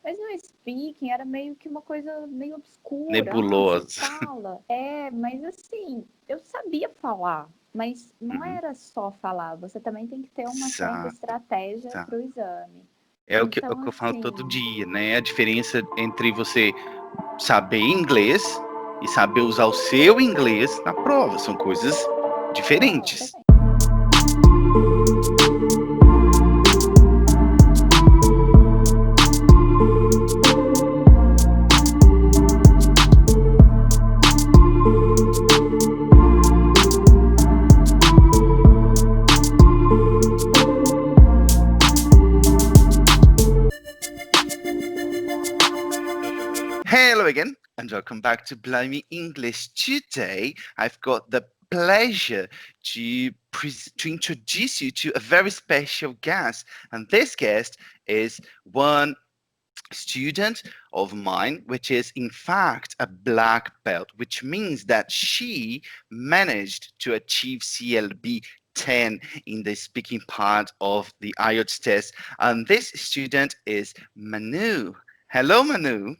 Mas no speaking era meio que uma coisa meio obscura. Ah, você Nebuloso. fala. Mas assim, eu sabia falar, mas não Uhum. era só falar. Você também tem que ter uma certa Exato, estratégia para o exato. exame. É o Então, que eu falo assim, todo dia, né? A diferença entre você saber inglês e saber usar o seu inglês na prova. São coisas diferentes. exatamente. Hello again, and welcome back to Blimey English. Today, I've got the pleasure to introduce you to a very special guest, and this guest is one student of mine, which is in fact a black belt, which means that she managed to achieve CLB 10 in the speaking part of the IELTS test. And this student is Manu. Hello, Manu.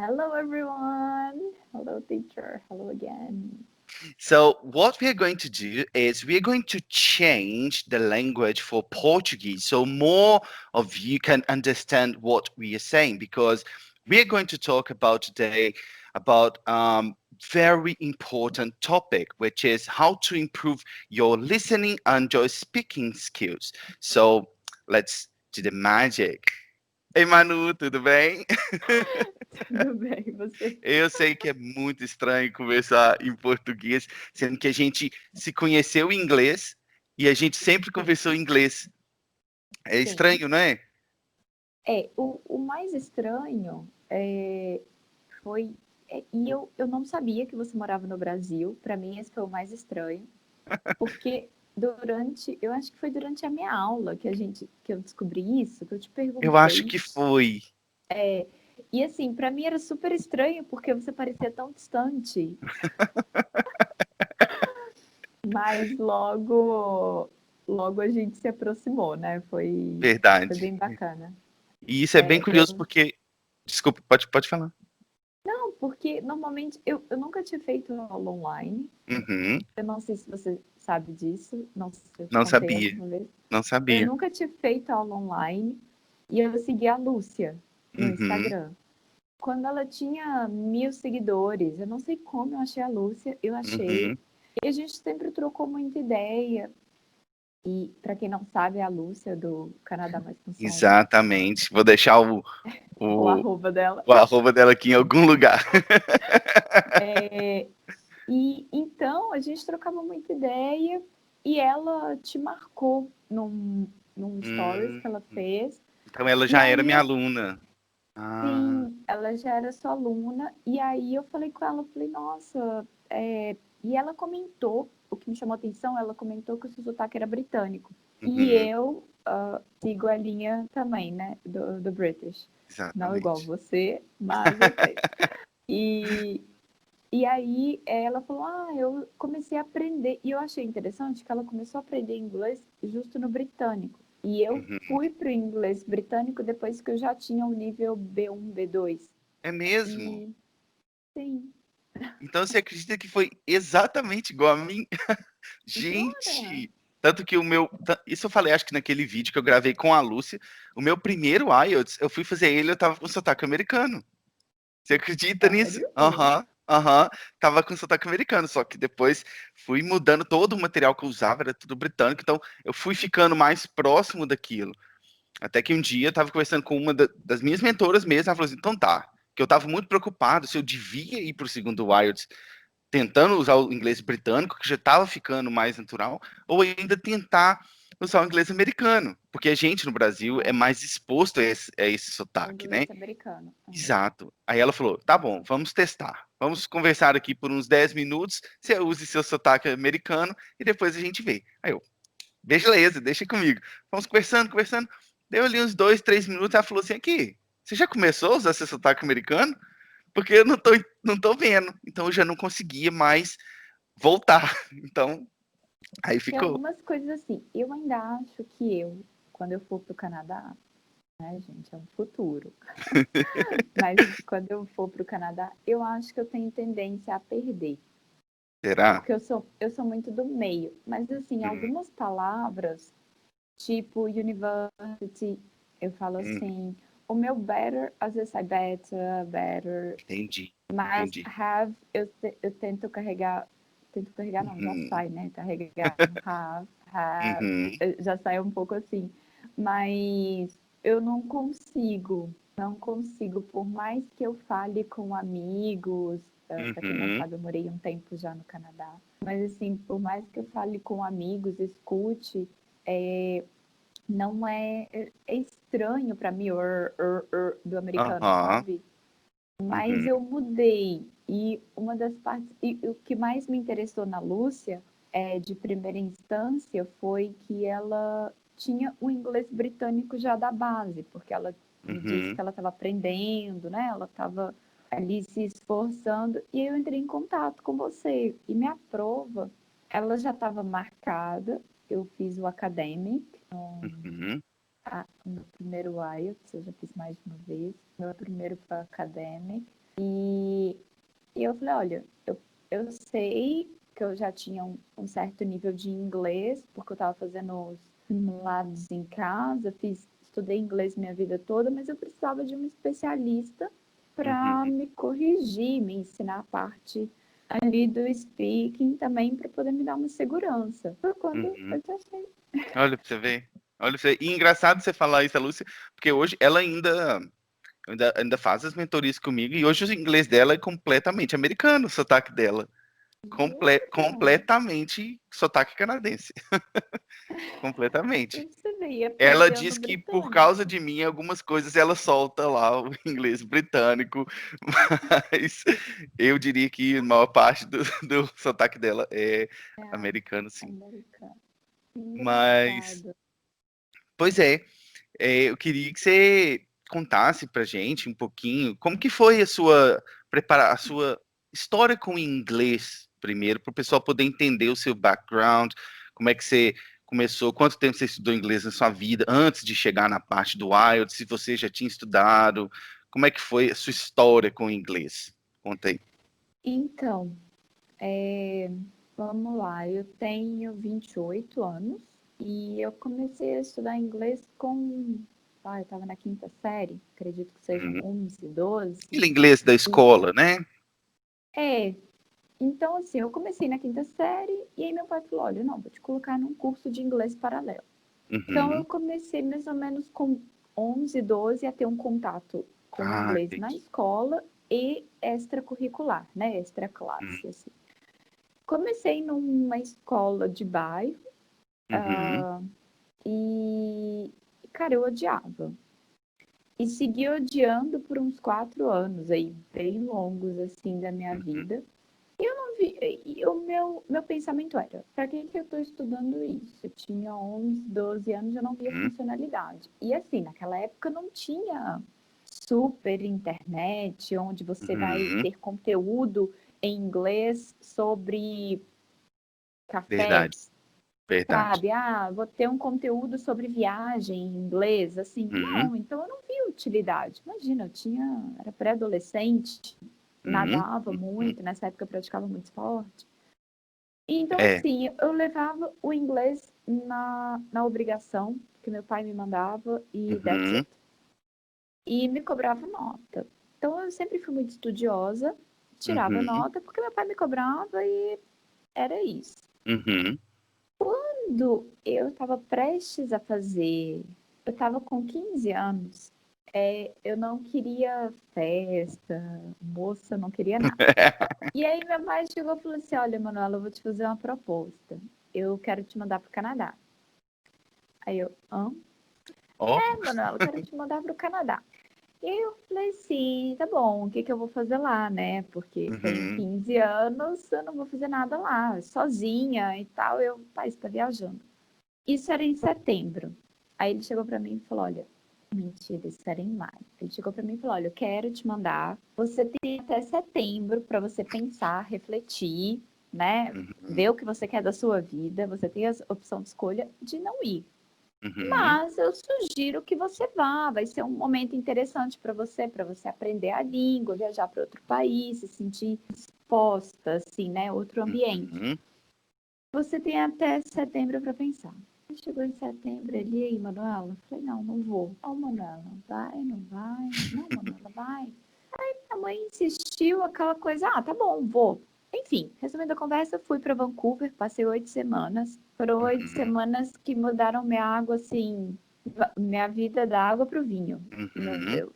Hello, everyone. Hello, teacher. Hello again. So, what we are going to do is we are going to change the language for Portuguese so more of you can understand what we are saying, because we are going to talk about today about very important topic, which is how to improve your listening and your speaking skills. So, let's do the magic. Ei, Manu, tudo bem? Tudo bem, você? Eu sei que é muito estranho conversar em português, sendo que a gente se conheceu em inglês e a gente sempre Sim, conversou em inglês. É sim. estranho, não é? O mais estranho foi. E eu não sabia que você morava no Brasil. Para mim, esse foi o mais estranho. Porque eu acho que foi durante a minha aula que eu descobri isso, que eu te Eu acho perguntei. que foi. E assim, para mim era super estranho porque você parecia tão distante, mas logo a gente se aproximou, né? Foi Verdade. bem bacana. E isso é bem curioso Eu porque. Desculpa, pode falar. Não, porque normalmente eu nunca tinha feito aula online. Uhum, Eu não sei se você sabe disso, não sei se eu te não contei sabia. alguma vez. Não Eu sabia. nunca tinha feito aula online e eu segui a Lúcia no Uhum, Instagram. Quando ela tinha 1.000 seguidores, eu não sei como eu achei a Lúcia, eu achei. uhum. E a gente sempre trocou muita ideia. E para quem não sabe, é a Lúcia do Canadá Mais Funciona, Exatamente. Vou deixar o o, arroba dela. o arroba dela aqui em algum lugar. E então a gente trocava muita ideia e ela te marcou num stories Hum, que ela fez. então ela E já era aí minha eu, aluna. Ah, sim, ela já era sua aluna. E aí eu falei com ela, falei, nossa, e ela comentou, o que me chamou a atenção, ela comentou que o seu sotaque era britânico. E uhum, eu sigo a linha também, né, do British. Não igual exatamente. você, mas eu tenho. E, E aí ela falou: Ah, eu comecei a aprender. E eu achei interessante que ela começou a aprender inglês justo no britânico. E eu Uhum. fui para o inglês britânico depois que eu já tinha o nível B1, B2. É mesmo? E sim, Então você acredita que foi exatamente igual a mim? jura? Gente! Tanto que o meu. Isso eu falei, acho que naquele vídeo que eu gravei com a Lúcia. O meu primeiro IELTS, eu fui fazer ele, eu tava com sotaque americano. Você acredita nisso? Sério? Aham, aham. Tava com sotaque americano, só que depois fui mudando todo o material que eu usava, era tudo britânico, então eu fui ficando mais próximo daquilo. Até que um dia eu tava conversando com uma das minhas mentoras mesmo, ela falou assim, então tá, que eu tava muito preocupado se eu devia ir pro segundo IELTS tentando usar o inglês britânico, que já tava ficando mais natural, ou ainda tentar usar o inglês americano, porque a gente no Brasil é Ah, mais exposto a esse o sotaque, né? inglês americano. Aham. Exato. Aí ela falou: tá bom, vamos testar. Vamos conversar aqui por uns 10 minutos. Você use seu sotaque americano e depois a gente vê. Aí eu, beleza, deixa comigo. Vamos conversando, conversando. Deu ali uns 2, 3 minutos. Ela falou assim: aqui, você já começou a usar seu sotaque americano? Porque eu não tô vendo. Então eu já não conseguia mais voltar. Então, aí Tem ficou. algumas coisas assim. Eu ainda acho que quando eu for para o Canadá, né, gente? É um futuro. Mas quando eu for para o Canadá, eu acho que eu tenho tendência a perder. Será? Porque eu sou muito do meio. Mas, assim, Hum, algumas palavras, tipo university, eu falo hum, assim. O meu better, às vezes sai better. entendi, Mas entendi. have, eu tento carregar. Tento carregar, não, já Uhum, sai, né? Carregar no have, uhum, já sai um pouco assim. Mas eu não consigo, não consigo, por mais que eu fale com amigos, para quem não uhum, sabe, eu morei um tempo já no Canadá, mas assim, por mais que eu fale com amigos, escute, não é estranho para mim do americano, aham, sabe? Mas uhum, eu mudei. E uma das partes. E o que mais me interessou na Lúcia, de primeira instância, foi que ela tinha o inglês britânico já da base, porque ela me disse uhum. que ela estava aprendendo, né? Ela estava ali se esforçando. E eu entrei em contato com você. E minha prova, ela já estava marcada. Eu fiz o academic, Uhum, o meu primeiro IELTS, eu já fiz mais de uma vez. Meu primeiro foi academic. E eu falei, olha, eu sei que eu já tinha um certo nível de inglês, porque eu estava fazendo os simulados em casa, estudei inglês minha vida toda, mas eu precisava de um especialista para uhum, me corrigir, me ensinar a parte ali do speaking também, para poder me dar uma segurança. Foi quando uhum. eu te achei. Olha pra você ver. Olha pra você. E engraçado você falar isso, a Lúcia, porque hoje ela ainda faz as mentorias comigo e hoje o inglês dela é completamente americano, o sotaque dela. Jura? Completamente sotaque canadense. Completamente. Você veio Ela aprendendo diz que por causa britânico. de mim, algumas coisas ela solta lá o inglês britânico, mas eu diria que a maior parte do sotaque dela é É, americano, sim. americano. Mas, Engraçado. pois eu queria que você contasse pra gente um pouquinho como que foi a sua história com o inglês primeiro, para o pessoal poder entender o seu background, como é que você começou, quanto tempo você estudou inglês na sua vida antes de chegar na parte do IELTS, se você já tinha estudado, como é que foi a sua história com o inglês? Conta aí. Então, vamos lá, eu tenho 28 anos e eu comecei a estudar inglês eu estava na quinta série, acredito que sejam Uhum. 11, 12. Aquele inglês da E, escola, né? é, então assim, eu comecei na quinta série e aí meu pai falou, olha, não, vou te colocar num curso de inglês paralelo. Então eu Uhum. comecei mais ou menos com 11, 12 a ter um contato com o Ah, inglês na entendi. escola e extracurricular, né, extra Uhum. classe, assim. Comecei numa escola de bairro, Uhum. e, cara, eu odiava. E segui odiando por uns 4 anos aí, bem longos, assim, da minha Uhum. vida. E eu não vi, e o meu pensamento era, para que eu estou estudando isso? Eu tinha 11, 12 anos, eu não via Uhum. funcionalidade. E assim, naquela época não tinha super internet, onde você vai Uhum. ter conteúdo em inglês sobre Verdade, cafés, verdade. sabe? Ah, vou ter um conteúdo sobre viagem em inglês, assim. Uhum. Não, então eu não vi utilidade. Imagina, era pré-adolescente, Uhum. nadava Uhum. muito, nessa época eu praticava muito esporte. Então, É. assim, eu levava o inglês na obrigação, que meu pai me mandava, e that's it. Uhum. E me cobrava nota. Então, eu sempre fui muito estudiosa, tirava Uhum. nota, porque meu pai me cobrava e era isso. Uhum. Quando eu estava prestes a fazer, eu estava com 15 anos, eu não queria festa, moça, não queria nada. E aí meu pai chegou e falou assim, olha, Manuela, eu vou te fazer uma proposta. Eu quero te mandar para o Canadá. Aí eu, hã? Ó. Manuela, eu quero te mandar para o Canadá. E aí eu falei assim, tá bom, o que que eu vou fazer lá, né? Porque tenho Uhum. 15 anos, eu não vou fazer nada lá, sozinha e tal. Eu, pai, você tá viajando. Isso era em setembro. Aí ele chegou para mim e falou, olha, mentira, isso era em maio. Ele chegou para mim e falou, olha, eu quero te mandar. Você tem até setembro para você pensar, refletir, né? Uhum. Ver o que você quer da sua vida. Você tem a opção de escolha de não ir. Uhum. Mas eu sugiro que você vá, vai ser um momento interessante para você aprender a língua, viajar para outro país, se sentir exposta, assim, né? Outro ambiente. Uhum. Você tem até setembro para pensar. Chegou em setembro ali, aí, Manuela? Eu falei, não, não vou. Ó, Manuela, vai, não vai? Não, Manuela, vai. A mãe insistiu, aquela coisa, tá bom, vou. Enfim, resumindo a conversa, fui para Vancouver, passei 8 semanas. Foram oito Uhum. semanas que mudaram minha água, assim, minha vida da água para o vinho. Uhum.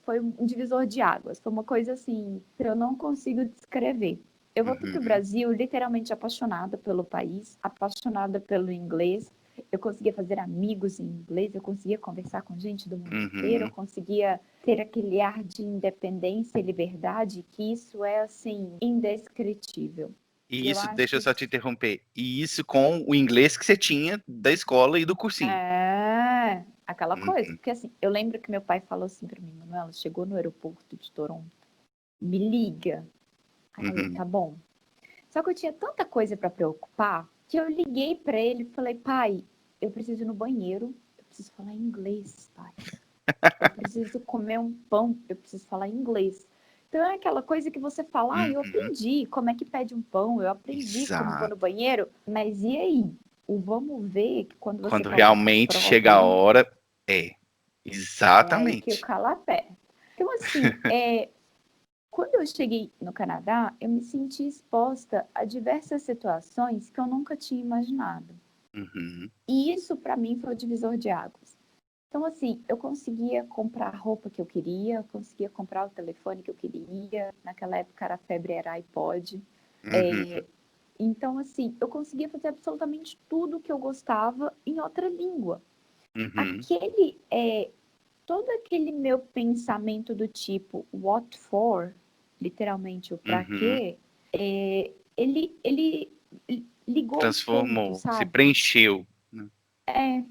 Foi um divisor de águas, foi uma coisa assim, que eu não consigo descrever. Eu voltei para o Uhum. Brasil literalmente apaixonada pelo país, apaixonada pelo inglês. Eu conseguia fazer amigos em inglês, eu conseguia conversar com gente do mundo inteiro, eu Uhum. conseguia ter aquele ar de independência e liberdade, que isso é, assim, indescritível. E Eu isso, acho deixa eu que só te interromper. E isso com o inglês que você tinha da escola e do cursinho. é aquela coisa, Uhum. porque assim, eu lembro que meu pai falou assim para mim, Manuela, chegou no aeroporto de Toronto, me liga. Aí eu, Uhum. tá bom. Só que eu tinha tanta coisa para preocupar que eu liguei para ele e falei, pai, eu preciso ir no banheiro, eu preciso falar inglês, pai. Eu preciso comer um pão, eu preciso falar inglês. Então é aquela coisa que você fala, eu Uhum. aprendi como é que pede um pão, eu aprendi como vou no Exato. banheiro, mas e aí? O vamos ver que quando você Quando coloca a realmente prova chega a ali, hora, é. é aí que o Exatamente. calo aperta. Então, assim, quando eu cheguei no Canadá, eu me senti exposta a diversas situações que eu nunca tinha imaginado. Uhum. E isso, para mim, foi o divisor de águas. Então, assim, eu conseguia comprar a roupa que eu queria, eu conseguia comprar o telefone que eu queria. Naquela época, a febre era iPod. Uhum. Então, assim, eu conseguia fazer absolutamente tudo que eu gostava em outra língua. Uhum. Aquele, todo aquele meu pensamento do tipo what for, literalmente o pra Uhum. quê, ele ligou os pontos, Transformou, se sabe? preencheu, né? É,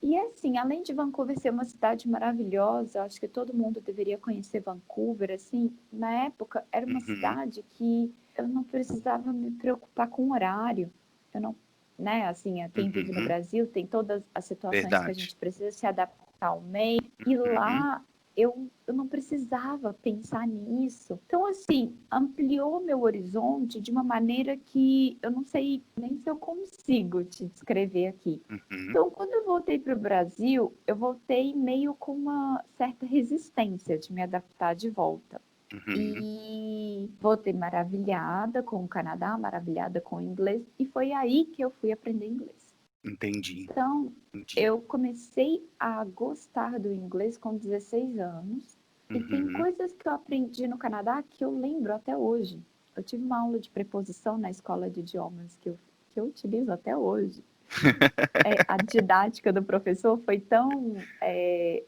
e assim, além de Vancouver ser uma cidade maravilhosa, acho que todo mundo deveria conhecer Vancouver, assim, na época era uma Uhum. cidade que eu não precisava me preocupar com horário. Eu não, né, assim, quem vive no Uhum. Brasil tem todas as situações que a Verdade. gente precisa se adaptar ao meio, e Uhum. lá eu não precisava pensar nisso. Então, assim, ampliou meu horizonte de uma maneira que eu não sei nem se eu consigo te descrever aqui. Uhum. Então, quando eu voltei para o Brasil, eu voltei meio com uma certa resistência de me adaptar de volta. Uhum. E voltei maravilhada com o Canadá, maravilhada com o inglês, e foi aí que eu fui aprender inglês. Entendi. Então, Entendi. eu comecei a gostar do inglês com 16 anos, e tem Uhum. coisas que eu aprendi no Canadá que eu lembro até hoje. Eu tive uma aula de preposição na escola de idiomas que eu utilizo até hoje. A didática do professor foi tão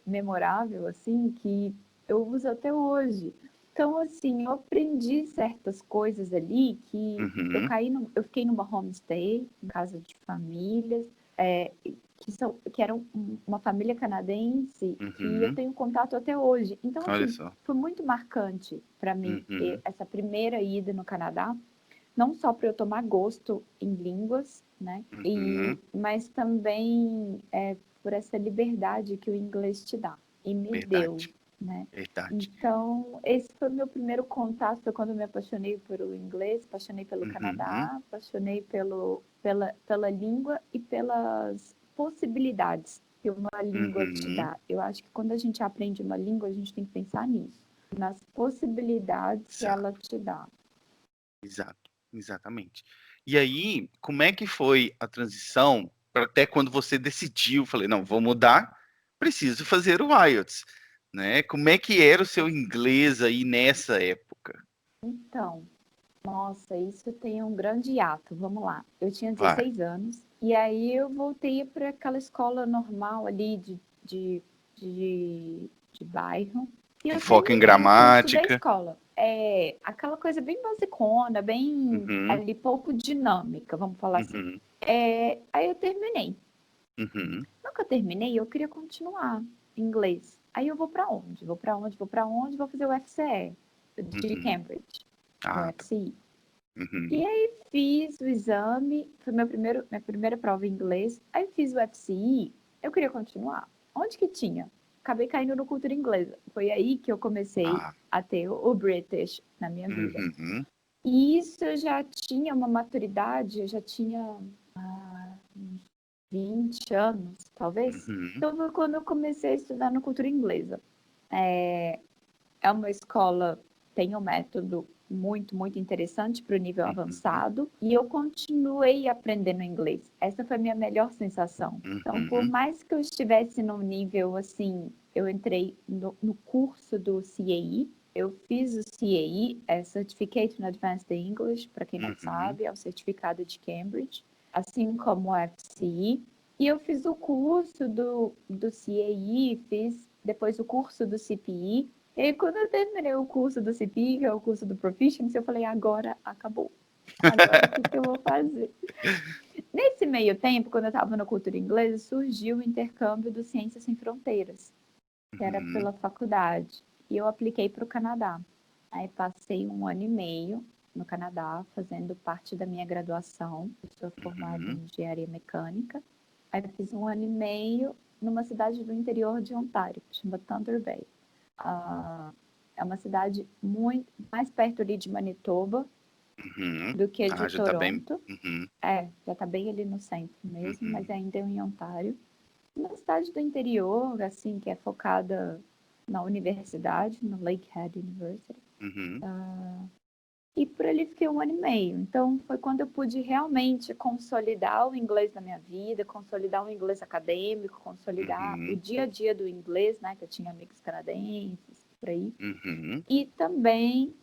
memorável assim que eu uso até hoje. Então, assim, eu aprendi certas coisas ali que Uhum. eu fiquei numa homestay, em casa de famílias, é, que eram uma família canadense que eu Uhum. tenho contato até hoje. Então, Olha assim, só. foi muito marcante para mim Uhum. essa primeira ida no Canadá, não só para eu tomar gosto em línguas, né? Uhum. Mas também por essa liberdade que o inglês te dá e me deu, Verdade. né? Verdade. Então, esse foi o meu primeiro contato, foi quando eu me apaixonei pelo inglês, apaixonei pelo Uhum. Canadá, apaixonei pela língua e pelas possibilidades que uma língua te Uhum. dá. Eu acho que quando a gente aprende uma língua, a gente tem que pensar nisso, nas possibilidades que ela Exato. te dá. Exato. Exatamente. E aí, como é que foi a transição para até quando você decidiu, falei, não, vou mudar, preciso fazer o IELTS, né? Como é que era o seu inglês aí nessa época? Então, nossa, isso tem um grande hiato. Vamos lá. Eu tinha Vai. 16 anos e aí eu voltei para aquela escola normal ali de bairro e Com eu foco em terminei o curso da gramática. escola. É aquela coisa bem basicona, bem Uhum. ali pouco dinâmica, vamos falar assim. Uhum. Aí eu terminei. Uhum. No que eu terminei, eu queria continuar em inglês. Aí eu vou para onde? Vou para onde? Vou para onde? Vou fazer o FCE de Uhum. Cambridge, no Ah, tá. FCI. Uhum. E aí fiz o exame, foi minha primeira prova em inglês. Aí fiz o FCI Eu queria continuar. Onde que tinha? Acabei caindo no cultura inglesa. Foi aí que eu comecei Ah, a ter o British na minha vida. uhum, E isso eu já tinha uma maturidade, eu já tinha uns 20 anos, talvez. uhum, Então foi quando eu comecei a estudar no cultura inglesa. É uma escola, tem um método muito, muito interessante para o nível uhum, avançado e eu continuei aprendendo inglês. Essa foi a minha melhor sensação. Então, por uhum, mais que eu estivesse num nível assim, eu entrei no curso do CAE, eu fiz o CAE, é Certificate in Advanced English, para quem não uhum, sabe, é o certificado de Cambridge, assim como o FCE. E eu fiz o curso do CAE, fiz depois o curso do CPE, e aí, quando eu terminei o curso do CP, que é o curso do Proficiency, eu falei, agora acabou. Agora o que, que eu vou fazer? Nesse meio tempo, quando eu estava na cultura inglesa, surgiu o intercâmbio do Ciências Sem Fronteiras, que era uhum, pela faculdade. E eu apliquei para o Canadá. Aí passei 1 ano e meio no Canadá, fazendo parte da minha graduação. Eu sou formada em uhum. engenharia mecânica. Aí eu fiz 1 ano e meio numa cidade do interior de Ontário, que chama Thunder Bay. Ah, é uma cidade muito mais perto ali de Manitoba Uhum. do que de Ah, já tá bem. Toronto. Uhum, Já está bem ali no centro mesmo, mas uhum, ainda é em Ontário. Uma cidade do interior, assim, que é focada na universidade, no Lakehead University. uhum, E por ali fiquei 1 ano e meio. Então, foi quando eu pude realmente consolidar o inglês na minha vida, consolidar o inglês acadêmico, consolidar o uhum, dia a dia do inglês, né? Que eu tinha amigos canadenses, por aí. uhum. E também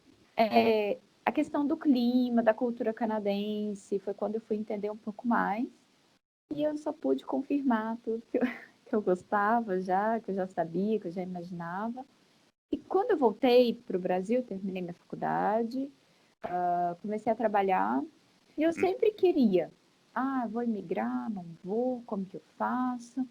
a questão do clima, da cultura canadense, foi quando eu fui entender um pouco mais. E eu só pude confirmar tudo que eu gostava já, que eu já sabia, que eu já imaginava. E quando eu voltei para o Brasil, terminei minha faculdade, comecei a trabalhar, e eu sempre queria, vou imigrar, não vou, como que eu faço?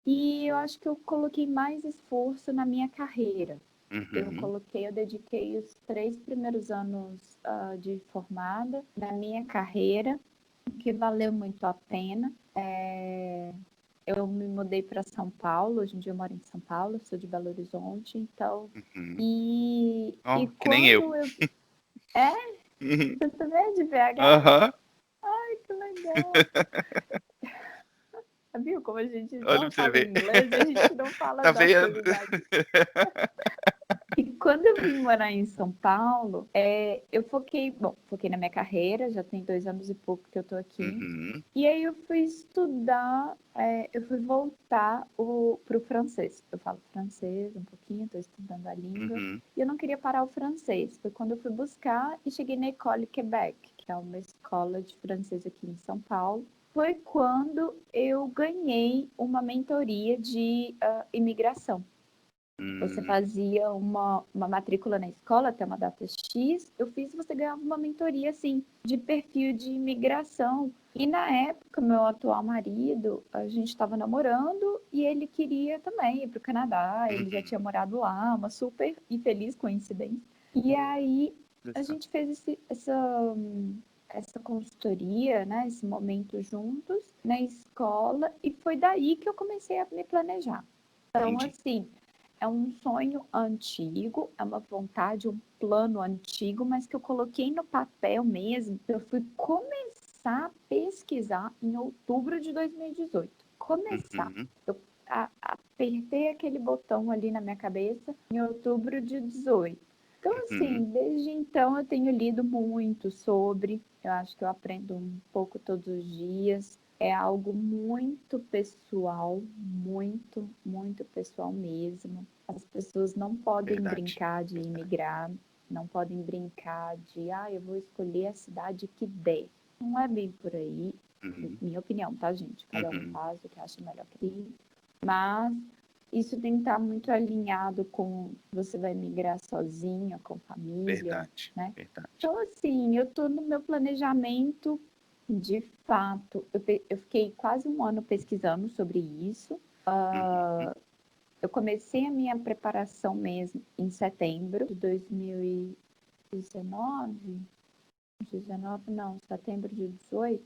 E eu acho que eu coloquei mais esforço na minha carreira. Uhum. Eu dediquei os 3 primeiros anos de formada na minha carreira, que valeu muito a pena. Eu me mudei para São Paulo, hoje em dia eu moro em São Paulo, sou de Belo Horizonte, então. Uhum. E Ó, que nem eu. quando eu. É, Uhum. você também é de BH? Aham. Ai, que legal! Viu como a gente Olha só pra você fala ver. em inglês e a gente não fala Tá das vendo? qualidades. E quando eu vim morar em São Paulo, eu foquei na minha carreira, já tem 2 anos e pouco que eu tô aqui. Uhum. E aí eu fui estudar, eu fui voltar para o francês. Eu falo francês um pouquinho, estou estudando a língua. Uhum. E eu não queria parar o francês. Foi quando eu fui buscar e cheguei na École Québec, que é uma escola de francês aqui em São Paulo. Foi quando eu ganhei uma mentoria de imigração. Você Hum, fazia uma matrícula na escola até uma data X, eu fiz e você ganhava uma mentoria, assim, de perfil de imigração. E na época, meu atual marido, a gente estava namorando e ele queria também ir para o Canadá, ele já tinha uhum. morado lá, uma super infeliz coincidência. E aí Olha a só. gente fez essa consultoria, né, esse momento juntos na escola, e foi daí que eu comecei a me planejar. Então, Entendi. assim, é um sonho antigo, é uma vontade, um plano antigo, mas que eu coloquei no papel mesmo. Eu fui começar a pesquisar em outubro de 2018. Começar. Uhum. Eu apertei aquele botão ali na minha cabeça em outubro de 18. Então, Uhum. assim, desde então eu tenho lido muito sobre, eu acho que eu aprendo um pouco todos os dias. É algo muito pessoal, muito, muito pessoal mesmo. As pessoas não podem Verdade. brincar de Verdade. imigrar, não podem brincar de, eu vou escolher a cidade que der. Não é bem por aí, Uhum. minha opinião, tá, gente? Cada um Uhum. faz o que acha melhor que si. Mas isso tem que estar muito alinhado com você vai migrar sozinha, com família, Verdade. né? Verdade. Então, assim, eu estou no meu planejamento de fato. Eu fiquei quase 1 ano pesquisando sobre isso. Uhum. Eu comecei a minha preparação mesmo em setembro de 2019. 19, não, setembro de 18.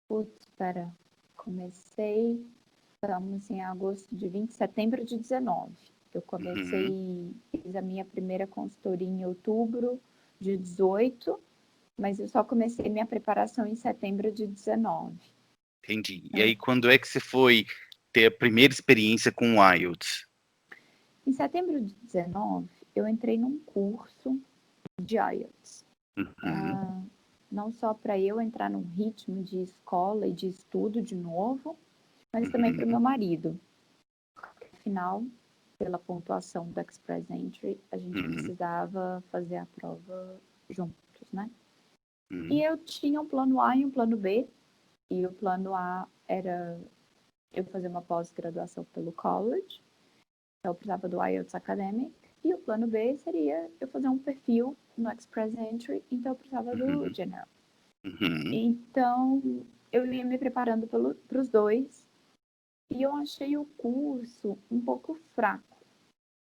Putz, espera. Comecei. estamos em agosto de 20, setembro de 19. Eu Uhum. fiz a minha primeira consultoria em outubro de 18, mas eu só comecei minha preparação em setembro de 19. Entendi. E Então, aí, quando é que você foi ter a primeira experiência com o IELTS? em setembro de 19, eu entrei num curso de IELTS. Uhum. Não só para eu entrar num ritmo de escola e de estudo de novo, mas também para o Uhum. meu marido. Afinal, pela pontuação do Express Entry, a gente Uhum. precisava fazer a prova juntos, né? E Uhum. eu tinha um plano A e um plano B, e o plano A era eu fazer uma pós-graduação pelo college, então eu precisava do IELTS Academic, e o plano B seria eu fazer um perfil no Express Entry, então eu precisava do Uhum. General. Uhum. Então, eu ia me preparando para os dois, e eu achei o curso um pouco fraco.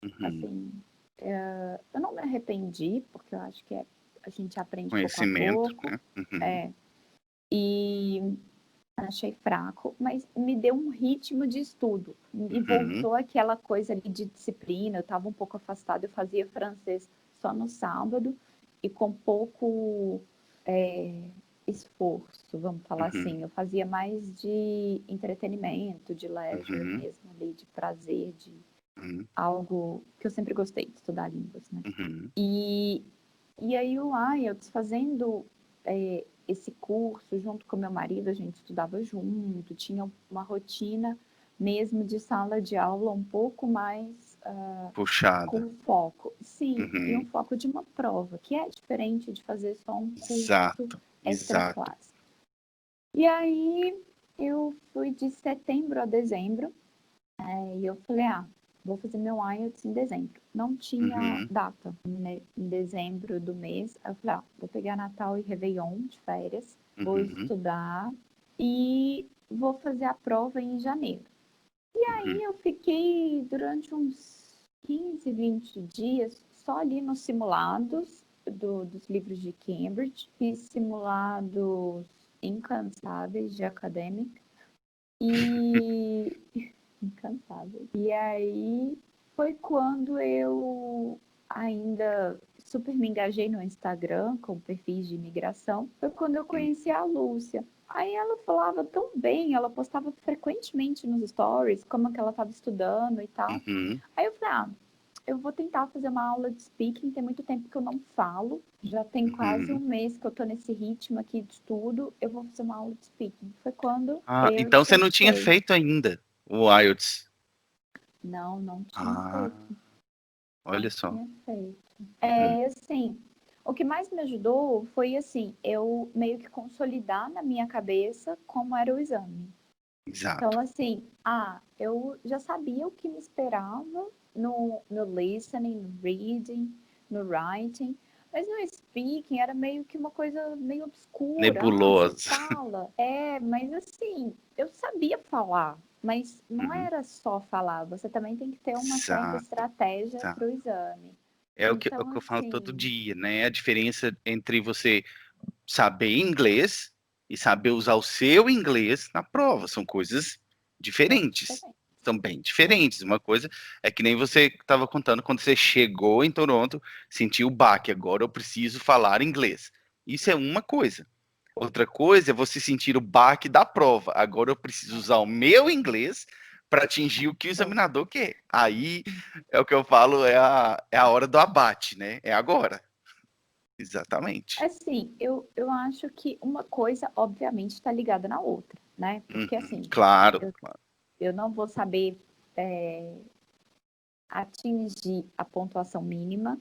Uhum. Assim, eu não me arrependi, porque eu acho que a gente aprende pouco a Conhecimento, pouco, né? Uhum. é, e achei fraco, mas me deu um ritmo de estudo. E Uhum. voltou aquela coisa ali de disciplina. Eu estava um pouco afastada, eu fazia francês só no sábado e com pouco esforço, vamos falar Uhum. assim. Eu fazia mais de entretenimento, de leisure Uhum. mesmo, ali, de prazer, de Uhum. algo que eu sempre gostei de estudar línguas, né? Uhum. E, e aí o IELTS, fazendo esse curso junto com meu marido, a gente estudava junto, tinha uma rotina mesmo de sala de aula um pouco mais Puxada. com foco. Sim, e um Uhum. foco de uma prova, que é diferente de fazer só um curso Exato. extra Exato. classe. E aí eu fui de setembro a dezembro, e eu falei, vou fazer meu IELTS em dezembro. Não tinha Uhum. data, né, em dezembro do mês. Aí eu falei, vou pegar Natal e Réveillon de férias, vou Uhum. estudar e vou fazer a prova em janeiro. E Uhum. aí eu fiquei durante uns 15, 20 dias só ali nos simulados dos livros de Cambridge. Fiz simulados incansáveis de acadêmica e incansável. E aí foi quando eu ainda super me engajei no Instagram com perfis de imigração. Foi quando eu conheci a Lúcia. Aí ela falava tão bem, ela postava frequentemente nos stories como que ela estava estudando e tal. Uhum. Aí eu falei, eu vou tentar fazer uma aula de speaking, tem muito tempo que eu não falo, já tem quase um Uhum. mês que eu tô nesse ritmo aqui de estudo, eu vou fazer uma aula de speaking. Foi quando Ah, eu então você não tinha testei. feito ainda o IELTS. Não, não tinha Ah, feito. Não olha só. tinha feito. Hum. Assim, o que mais me ajudou foi assim, eu meio que consolidar na minha cabeça como era o exame. Exato. Então, assim, eu já sabia o que me esperava no listening, no reading, no writing, mas no speaking era meio que uma coisa meio obscura. Você Nebulosa. fala. Mas assim, eu sabia falar, mas não Uhum. era só falar, você também tem que ter uma certa Exato. estratégia Exato. para o exame. É o Então, que eu falo todo assim, dia, né? A diferença entre você saber inglês e saber usar o seu inglês na prova. São coisas bem diferentes. diferente. São bem Bem, diferentes. Uma coisa é que nem você estava contando quando você chegou em Toronto, sentiu o baque. Agora eu preciso falar inglês. Isso é uma coisa. Outra coisa é você sentir o baque da prova. Agora eu preciso usar o meu inglês para atingir o que o pronto. examinador quer. Aí é o que eu falo, é a hora do abate, né? É agora. Exatamente. Assim, eu acho que uma coisa, obviamente, está ligada na outra, né? Porque, Uhum. assim, Claro, eu, claro. eu não vou saber atingir a pontuação mínima,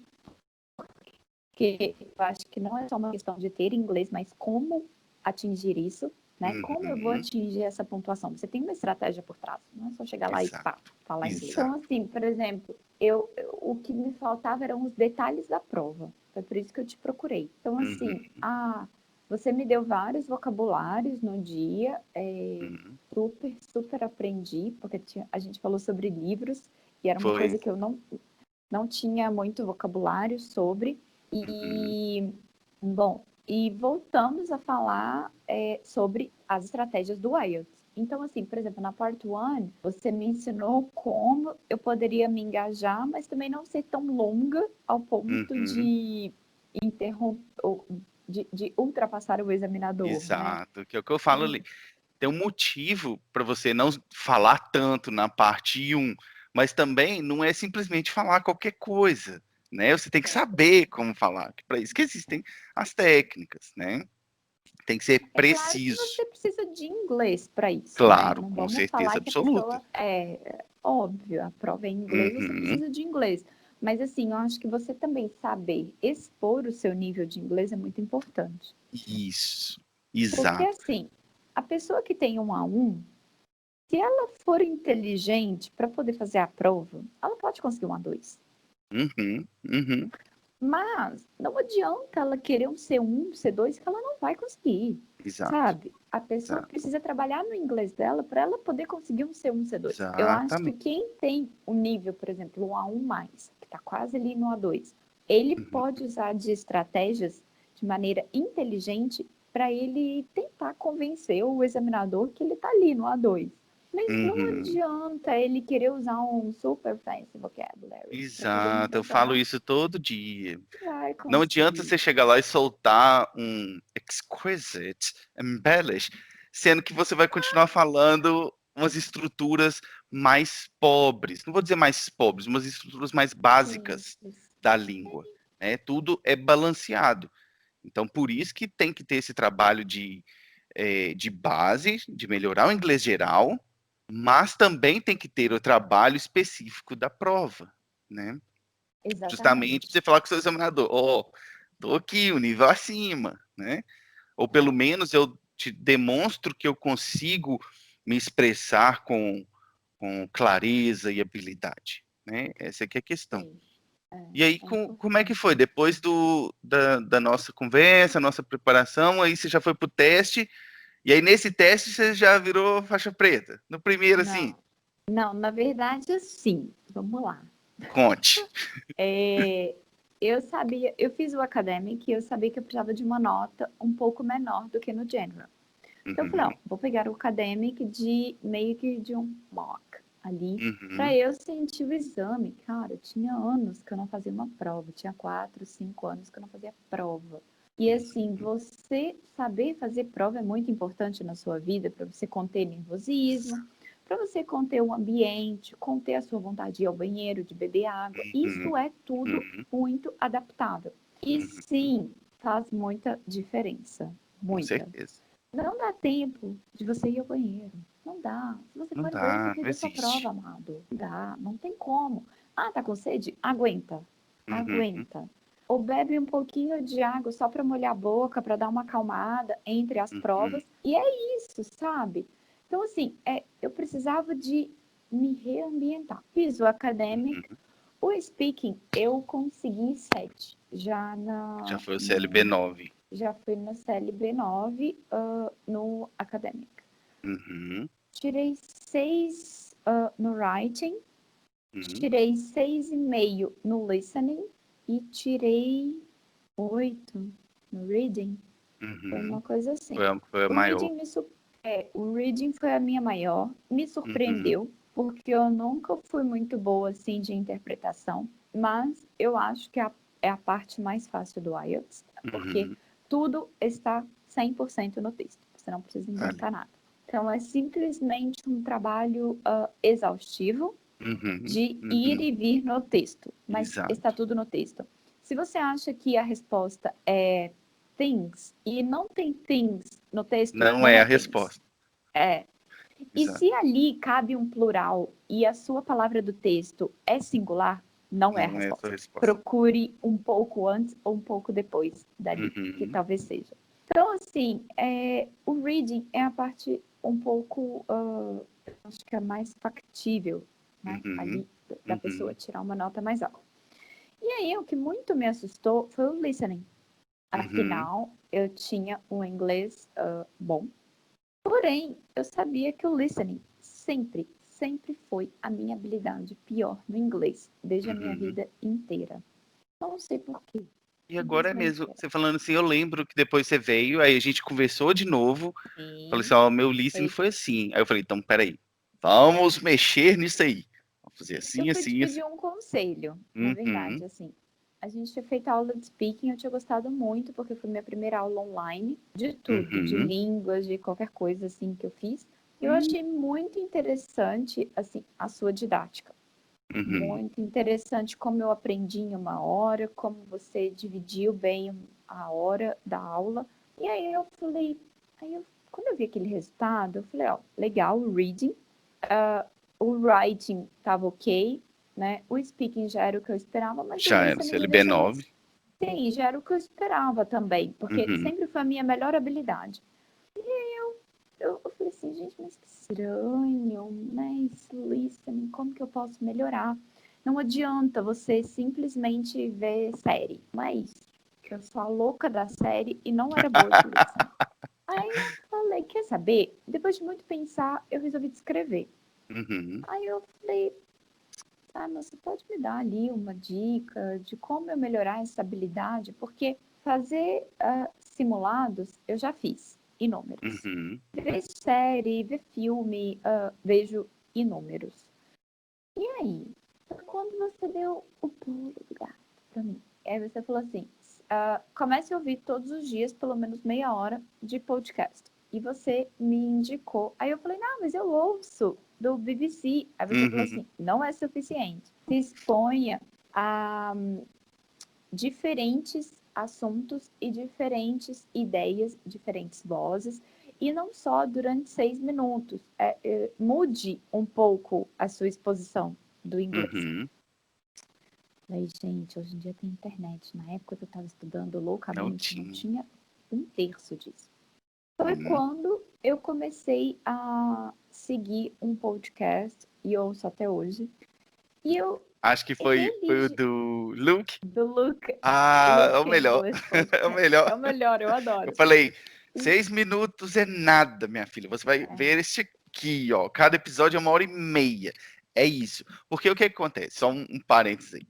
porque eu acho que não é só uma questão de ter inglês, mas como atingir isso, né? Como eu vou Uhum. atingir essa pontuação? Você tem uma estratégia por trás, não é só chegar lá e Exato, falar inglês. Então, exato. assim, por exemplo, o que me faltava eram os detalhes da prova. Foi por isso que eu te procurei. Então, assim, Uhum. você me deu vários vocabulários no dia, Uhum. super, super aprendi, porque a gente falou sobre livros, e era uma Foi. coisa que eu não tinha muito vocabulário sobre. Uhum. E, bom, e voltamos a falar sobre as estratégias do IELTS. Então, assim, por exemplo, na Part 1, você me ensinou como eu poderia me engajar, mas também não ser tão longa ao ponto de interromper, de ultrapassar o examinador, né? Exato, que é o que eu falo ali. Tem um motivo para você não falar tanto na parte 1, mas também não é simplesmente falar qualquer coisa, né? Você tem que saber como falar, que para isso que existem as técnicas, né? Tem que ser É claro que preciso. você precisa de inglês para isso, né? Claro, Não com vamos certeza falar que a absoluta. pessoa é óbvio, a prova é em inglês, você Uhum, precisa de inglês. Mas assim, eu acho que você também saber expor o seu nível de inglês é muito importante. isso, Porque exato. assim, a pessoa que tem um A1, se ela for inteligente para poder fazer a prova, ela pode conseguir um A2. Uhum, uhum, Mas não adianta ela querer um C1, C2, que ela não vai conseguir, exato, sabe? A pessoa exato, precisa trabalhar no inglês dela para ela poder conseguir um C1, C2. Eu acho que exatamente. quem tem o nível, por exemplo, um A1+, que está quase ali no A2, ele Uhum, pode usar de estratégias de maneira inteligente para ele tentar convencer o examinador que ele está ali no A2. Mas não uhum. adianta ele querer usar um super fancy vocabulary para poder me Exato, eu falo pegar. isso todo dia. Vai Não adianta conseguir. você chegar lá e soltar um exquisite, embellish, sendo que você vai continuar falando umas estruturas mais pobres. Não vou dizer mais pobres, umas estruturas mais básicas Simples. da língua, né? Tudo é balanceado. Então, por isso que tem que ter esse trabalho de base, de melhorar o inglês geral, mas também tem que ter o trabalho específico da prova, né? Justamente Exatamente. pra você falar com o seu examinador, ó, tô aqui, o nível acima, né? Ou pelo menos eu te demonstro que eu consigo me expressar com clareza e habilidade, né? Essa aqui é a questão. Sim, E aí, é como é que importante. foi? Depois da nossa conversa, nossa preparação, aí você já foi pro teste, e aí nesse teste você já virou faixa preta? No primeiro, assim, Não, não, na verdade, assim, vamos lá. conte. É, eu sabia, eu fiz o academic e eu sabia que eu precisava de uma nota um pouco menor do que no general. Então eu falei, ó, Uhum, vou pegar o academic de meio que de um mock ali, para uhum, eu sentir o exame. Cara, eu tinha anos que eu não fazia uma prova, tinha 4, 5 anos que eu não fazia prova. E assim, você saber fazer prova é muito importante na sua vida para você conter nervosismo, para você conter o ambiente, conter a sua vontade de ir ao banheiro, de beber água. uhum, Isso é tudo uhum, muito adaptável. E uhum, sim, faz muita diferença. com Muita. certeza. Não dá tempo de você ir ao banheiro. Não dá. Se você Não for embora, você dá, não perdeu sua prova, existe. amado. Não dá, não tem como. Ah, tá com sede? Aguenta. Uhum, Aguenta. Ou bebe um pouquinho de água só para molhar a boca, para dar uma acalmada entre as uhum, provas. E é isso, sabe? Então, assim, eu precisava de me reambientar. Fiz o academic. uhum. O speaking, eu consegui 7. Já Já na, foi o no, CLB9. já fui no CLB9, no academic. Uhum, Tirei 6 no writing, uhum, tirei 6,5 no listening e tirei 8 no reading. Foi uhum. uma coisa assim. Foi a O maior. reading, o reading foi a minha maior, me Uhum, surpreendeu, porque eu nunca fui muito boa assim de interpretação, mas eu acho que é a parte mais fácil do IELTS, porque uhum. tudo está 100% no texto, você não precisa Ali. inventar nada. Então, é simplesmente um trabalho exaustivo Uhum, de ir uhum. e vir no texto, mas está Exato. tudo no texto. Se você acha que a resposta é things e não tem things no texto, Não não é é a things. resposta. É. E Exato. se ali cabe um plural e a sua palavra do texto é singular, não é a Não é a sua resposta. resposta. Procure um pouco antes ou um pouco depois dali, que Uhum, talvez seja. Então, assim, o reading é a parte um pouco, acho que é mais factível, né? uhum, Ali da pessoa uhum, tirar uma nota mais alta. E aí, o que muito me assustou foi o listening. uhum, Afinal, eu tinha um inglês bom, porém, eu sabia que o listening sempre, sempre foi a minha habilidade pior no inglês, desde a minha uhum. vida inteira. Não sei por quê. E agora é Simplesmente mesmo, era. você falando assim, eu lembro que depois você veio, aí a gente conversou de novo, falei assim, Sim, ó, meu listening foi. foi assim. Aí eu falei, então, peraí, vamos mexer nisso aí. Vamos fazer Eu assim, fui te assim, assim. pedir um conselho, na verdade, Uhum, assim. A gente tinha feito aula de speaking, eu tinha gostado muito, porque foi minha primeira aula online, de tudo, de uhum, línguas, de qualquer coisa assim que eu fiz. Eu hum, achei muito interessante, assim, a sua didática. uhum. Muito interessante como eu aprendi em uma hora, como você dividiu bem a hora da aula. E aí eu falei, quando eu vi aquele resultado, eu falei, ó, legal, o reading, o writing estava ok, né? O speaking já era o que eu esperava, mas o Já era, listening me deixou CLB9. mais. Sim, já era o que eu esperava também, porque Uhum, sempre foi a minha melhor habilidade. Eu falei assim, gente, mas que estranho, né? Esse listening, como que eu posso melhorar? Não adianta você simplesmente ver série, não é isso. Que eu sou a louca da série e não era boa de listening. Aí eu falei, quer saber? Depois de muito pensar, eu resolvi descrever. uhum. Aí eu falei, ah, mas você pode me dar ali uma dica de como eu melhorar essa habilidade? Porque fazer simulados eu já fiz, inúmeros. Uhum. Ver série, ver filme, vejo inúmeros. E aí, quando você deu o pulo do gato pra mim, aí você falou assim, comece a ouvir todos os dias, pelo menos meia hora de podcast. E você me indicou. Aí eu falei, não, mas eu ouço do BBC. Aí você falou Uhum. assim, não é suficiente. Se exponha a diferentes assuntos e diferentes ideias, diferentes vozes, e não só durante 6 minutos. Mude um pouco a sua exposição do inglês. Uhum. Falei, gente, hoje em dia tem internet. Na época que eu estava estudando Não loucamente, não tinha. tinha um terço disso. Foi Uhum. quando eu comecei a seguir um podcast, e ouço até hoje, e eu Acho que foi o religi do Luke. do Ah, é o Look melhor. English É o Podcast. melhor. É o melhor, eu Eu adoro. falei, 6 minutos é nada, minha filha. Você vai É, ver esse aqui, ó. Cada episódio é 1 hora e meia. É isso. Porque o que acontece? Só um parênteses aí.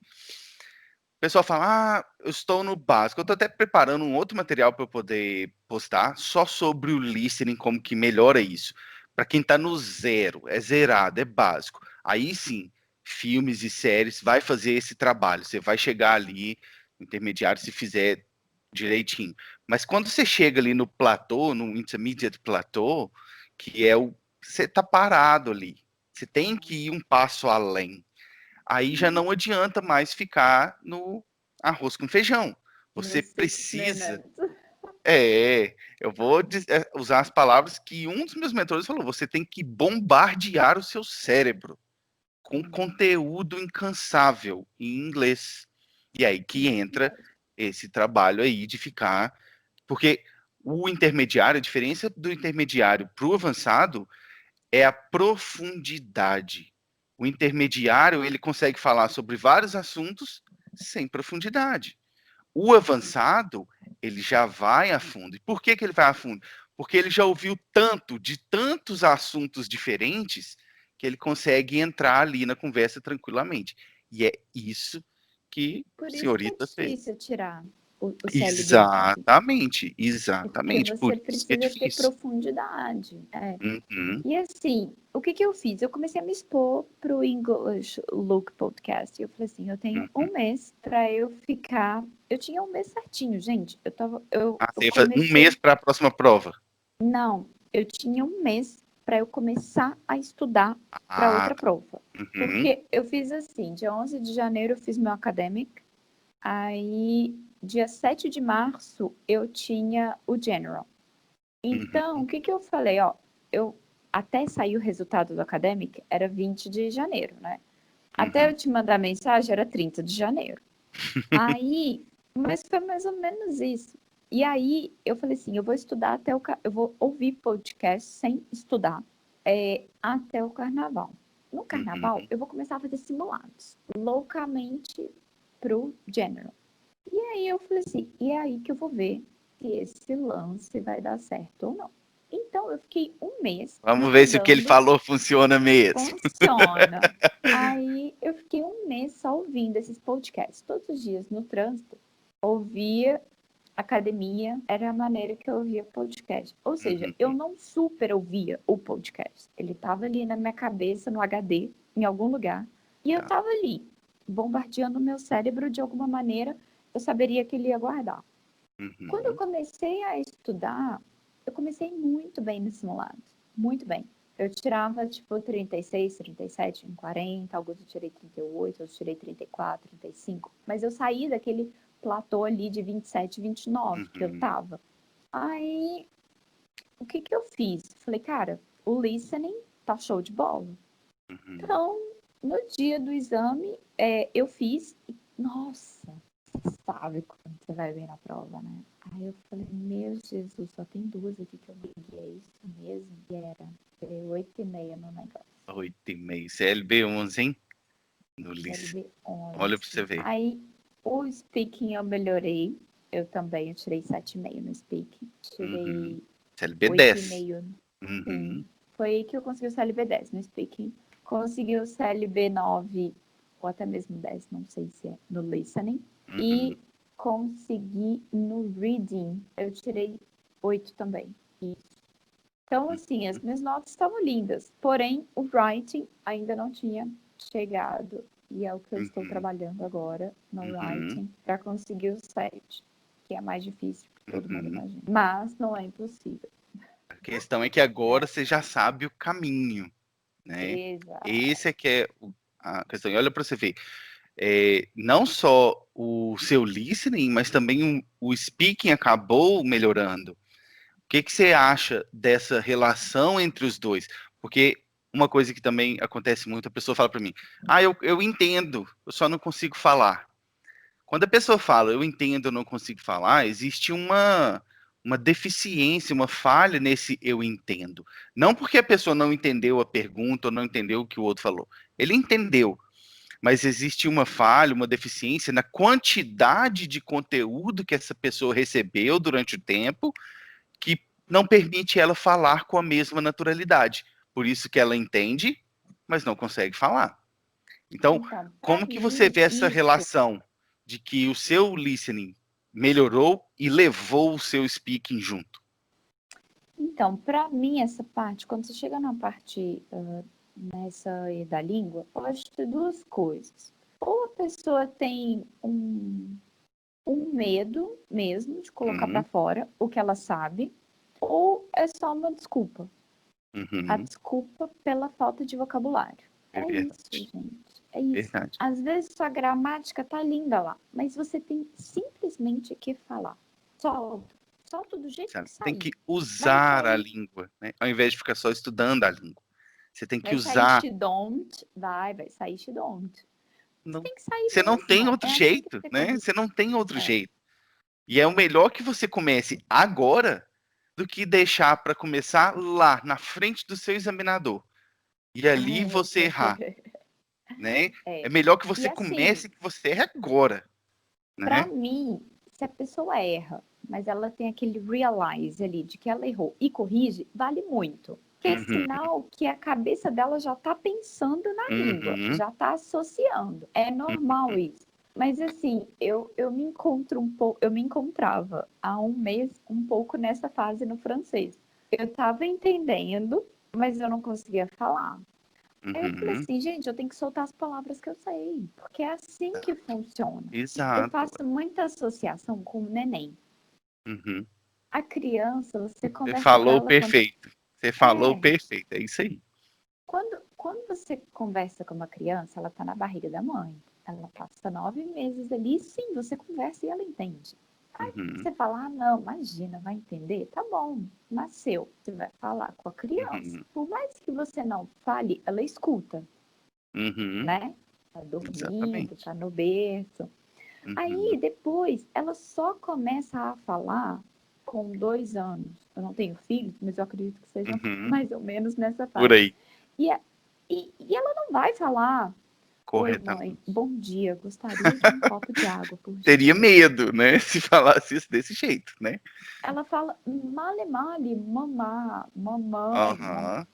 O pessoal fala, eu estou no básico. Eu estou até preparando um outro material para eu poder postar só sobre o listening, como que melhora isso. Para quem está no zero, é zerado, é básico. Aí sim, filmes e séries vai fazer esse trabalho. Você vai chegar ali, intermediário, se fizer direitinho. Mas quando você chega ali no platô, no intermediate platô, que é o. Você está parado ali. Você tem que ir um passo além. Aí já não adianta mais ficar no arroz com feijão. no Você 6 minutes. precisa. Eu vou usar as palavras que um dos meus mentores falou. Você tem que bombardear o seu cérebro com conteúdo incansável em inglês. E aí que entra esse trabalho aí de ficar. Porque o intermediário, a diferença do intermediário para o avançado é a profundidade. O intermediário, ele consegue falar sobre vários assuntos sem profundidade. O avançado, ele já vai a fundo. E por que ele vai a fundo? Porque ele já ouviu tanto de tantos assuntos diferentes que ele consegue entrar ali na conversa tranquilamente. E é isso que Por a isso que é senhorita fez. difícil tirar o CLB9. Exatamente, É porque exatamente. Por você isso que é precisa ter difícil. profundidade. Uhum, E assim, o que eu fiz? Eu comecei a me expor para o English Look Podcast. Eu falei assim, eu tenho uhum. um mês para eu ficar. Eu tinha um mês certinho, gente. Eu Você ia fazer um mês comecei. para a próxima prova. Não, eu tinha um mês para eu começar a estudar para Ah, outra prova. uhum, Porque eu fiz assim, dia 11 de janeiro eu fiz meu academic, aí dia 7 de março eu tinha o general. Então, uhum, o que eu falei, ó, eu até sair o resultado do academic era 20 de janeiro, né? Até uhum. eu te mandar mensagem era 30 de janeiro. Aí, mas foi mais ou menos isso. E aí eu falei assim, eu vou estudar eu vou ouvir podcast sem estudar até o carnaval. No carnaval, Uhum. eu vou começar a fazer simulados, loucamente pro general. E aí eu falei assim, e é aí que eu vou ver se esse lance vai dar certo ou não. Então eu fiquei um mês Vamos ver se o que ele estudando, falou funciona mesmo. funciona. Aí eu fiquei um mês só ouvindo esses podcasts, todos os dias no trânsito, ouvia academia, era a maneira que eu ouvia podcast. Ou seja, eu Uhum. não super ouvia o podcast. Ele estava ali na minha cabeça, no HD, em algum lugar, e eu Tá. estava ali, bombardeando o meu cérebro de alguma maneira, eu saberia que ele ia guardar. Quando eu Uhum. comecei a estudar, eu comecei muito bem no simulado, muito bem. Eu tirava, tipo, 36, 37, em 40, alguns eu tirei 38, outros eu tirei 34, 35. Mas eu saí daquele platô ali de 27, 29 que eu Uhum. tava. Aí, o que que eu fiz? Falei, cara, o listening tá show de bola. Uhum. Então, no dia do exame, eu fiz. E, nossa, sabe quando você vai bem na prova, né? Aí eu falei, meu Jesus, só tem duas aqui que eu não peguei, é isso mesmo? E era 8,5 no negócio. 8,5. CLB11, hein? No Lice. CLB Olha pra você 11. ver. Aí o speaking eu melhorei. Eu também, eu tirei 7,5 no speaking. Uhum. Tirei CLB10. 8,5. Sim. Uhum. Foi aí que eu consegui o CLB 10 no speaking. Consegui o CLB 9, ou até mesmo 10, não sei se é, no listening. Uhum. E consegui no reading. Eu tirei 8 também. Isso. Então, assim, as minhas notas estavam lindas. Porém, o writing ainda não tinha chegado. E é o que eu estou Uhum. trabalhando agora no Uhum. writing para conseguir o 7, que é mais difícil que todo mundo Uhum. imagina. Mas não é impossível. A questão é que agora você já sabe o caminho, né? Exato. Esse é que é a questão. E olha para você ver, não só o seu listening, mas também o speaking acabou melhorando. O que que você acha dessa relação entre os dois? Porque uma coisa que também acontece muito, a pessoa fala para mim, eu entendo, eu só não consigo falar. Quando a pessoa fala, eu entendo, eu não consigo falar, existe uma deficiência, uma falha nesse eu entendo. Não porque a pessoa não entendeu a pergunta ou não entendeu o que o outro falou. Ele entendeu, mas existe uma falha, uma deficiência na quantidade de conteúdo que essa pessoa recebeu durante o tempo que não permite ela falar com a mesma naturalidade. Por isso que ela entende, mas não consegue falar. Então, Então, para como que você mim, vê essa isso. relação de que o seu listening melhorou e levou o seu speaking junto? Então, para mim, essa parte, quando você chega na parte nessa aí da língua, pode ter duas coisas. Ou a pessoa tem um medo mesmo de colocar para Uhum, fora o que ela sabe, ou é só uma desculpa. A uhum, desculpa pela falta de vocabulário. é É isso, verdade, gente. É isso. verdade. Às vezes sua gramática tá linda lá, mas você tem simplesmente que falar. Solta. Solta do jeito Sabe? que Tem sair. que Vai usar a sair. língua, né? Ao invés de ficar só estudando a língua. Você tem que Vai sair usar. she don't. Vai sair she don't. Não, Tem que sair você não tem mesmo. outro É assim que jeito, você né? corrige. Você não tem outro É. jeito. E é o melhor que você comece agora do que deixar para começar lá, na frente do seu examinador. E ali você errar, né? É É. melhor que E você assim, comece que você erre agora, para né? mim, se a pessoa erra, mas ela tem aquele realize ali de que ela errou e corrige, vale muito. Que é Uhum, sinal que a cabeça dela já está pensando na língua, uhum, já está associando. É normal uhum, isso. Mas assim, eu me encontro um pouco, eu me encontrava há um mês um pouco nessa fase no francês. Eu estava entendendo, mas eu não conseguia falar. Aí eu falei uhum. assim, gente, eu tenho que soltar as palavras que eu sei, porque é assim que funciona. Eu Exato. faço muita associação com o neném. Uhum. A criança, você Você conversa com falou ela quando. perfeito. Você falou É, perfeito. É isso aí. quando você conversa com uma criança, ela está na barriga da mãe. Ela passa 9 meses ali, sim, você conversa e ela entende. Aí Uhum, você fala, ah, não, imagina, vai entender? Tá bom, nasceu. Você vai falar com a criança. uhum, Por mais que você não fale, ela escuta, uhum. né? Tá dormindo, Exatamente. tá no berço. Aí Uhum, depois ela só começa a falar com 2 anos. Eu não tenho filhos, mas eu acredito que sejam uhum. mais ou menos nessa Por fase. aí, E, e ela não vai falar: oi, mãe, corretamente. bom dia, gostaria de um copo de água, por Teria gentileza. medo, né, se falasse isso desse jeito, né? Ela fala male, male, mamá, mamãe. Aham.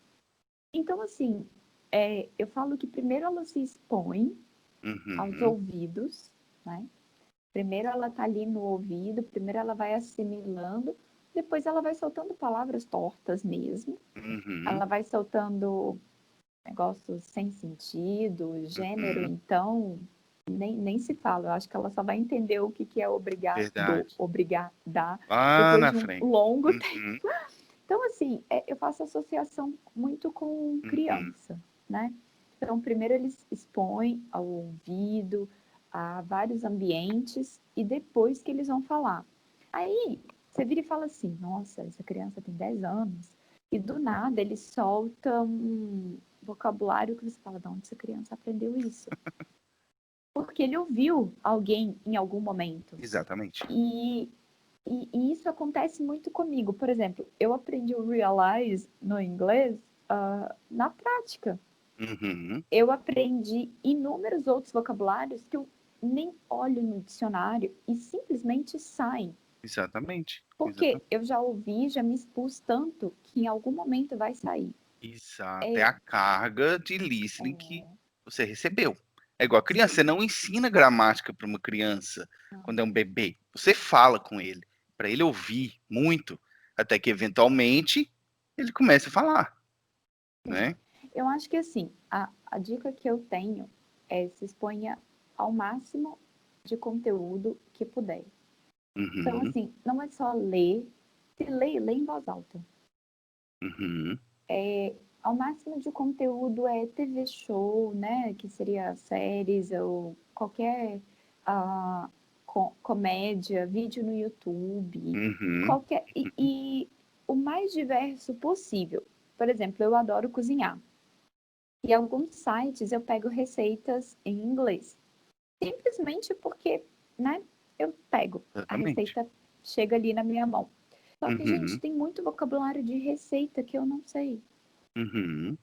Então, assim, eu falo que primeiro ela se expõe aos Uhum. ouvidos, né? Primeiro ela tá ali no ouvido, primeiro ela vai assimilando, depois ela vai soltando palavras tortas mesmo. Uhum, Ela vai soltando negócios sem sentido, gênero, uhum, então, nem se fala. Eu acho que ela só vai entender o que é verdade. obrigadar, Lá depois na de um frente. longo tempo. Uhum, Então, assim, eu faço associação muito com uhum, criança, né? Então, primeiro eles expõem ao ouvido, a vários ambientes, e depois que eles vão falar. Aí, você vira e fala assim, nossa, essa criança tem 10 anos, e do nada ele solta um vocabulário que você fala, de onde essa criança aprendeu isso? Porque ele ouviu alguém em algum momento. exatamente. E, e isso acontece muito comigo. Por exemplo, eu aprendi o realize no inglês na prática. Uhum, Eu aprendi inúmeros outros vocabulários que eu nem olho no dicionário e simplesmente saem. exatamente. Porque Exatamente. eu já ouvi, já me expus tanto que em algum momento vai sair. Exato. É É, a carga de listening que é, você recebeu. É igual a criança, você não ensina gramática para uma criança quando é um bebê. Você fala com ele, para ele ouvir muito, até que eventualmente ele comece a falar, sim. né? Eu acho que assim, a dica que eu tenho é se exponha ao máximo de conteúdo que puder. Então, Uhum, assim, não é só ler, se lê em voz alta. uhum, Ao máximo de conteúdo é TV show, né? Que seria séries ou qualquer ah, comédia, vídeo no YouTube, uhum, qualquer. E o mais diverso possível. Por exemplo, eu adoro cozinhar. E alguns sites eu pego receitas em inglês. Simplesmente porque, né? Eu pego. A exatamente. receita chega ali na minha mão. Só que, gente, Uhum, tem muito vocabulário de receita que eu não sei. uhum,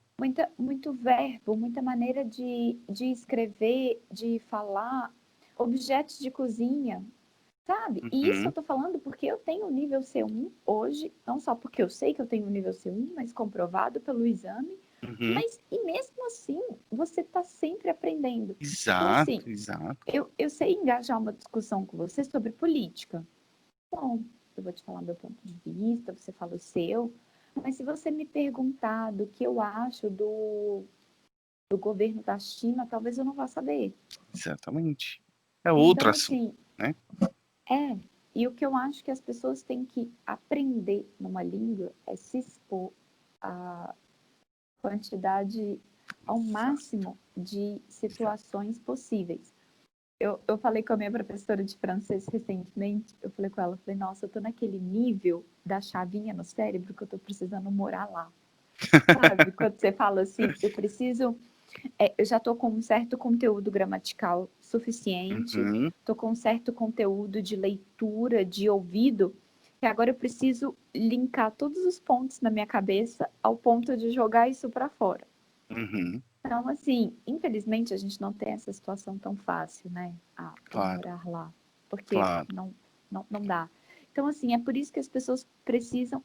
Muito verbo, muita maneira de escrever, de falar, objetos de cozinha, sabe? E isso eu uhum, tô falando porque eu tenho o nível C1 hoje, não só porque eu sei que eu tenho o nível C1, mas comprovado pelo exame. uhum. Mas, e mesmo assim, você está sempre aprendendo. Então, assim, Exato, exato. eu sei engajar uma discussão com você sobre política. Bom, eu vou te falar meu ponto de vista, você fala o seu, mas se você me perguntar do que eu acho do governo da China, talvez eu não vá saber. Exatamente. É outro Então, assunto, assim, né? e o que eu acho que as pessoas têm que aprender numa língua é se expor à quantidade, ao Exato. máximo de Exato. situações possíveis. Eu falei com a minha professora de francês recentemente, eu falei com ela, falei, nossa, eu tô naquele nível da chavinha no cérebro que eu tô precisando morar lá. Sabe? Quando você fala assim, eu preciso, eu já tô com um certo conteúdo gramatical suficiente, Uhum. tô com um certo conteúdo de leitura, de ouvido, que agora eu preciso linkar todos os pontos na minha cabeça ao ponto de jogar isso para fora. Uhum, Então, assim, infelizmente a gente não tem essa situação tão fácil, né? Ah, vou claro, morar lá, porque claro. não dá. Então, assim, é por isso que as pessoas precisam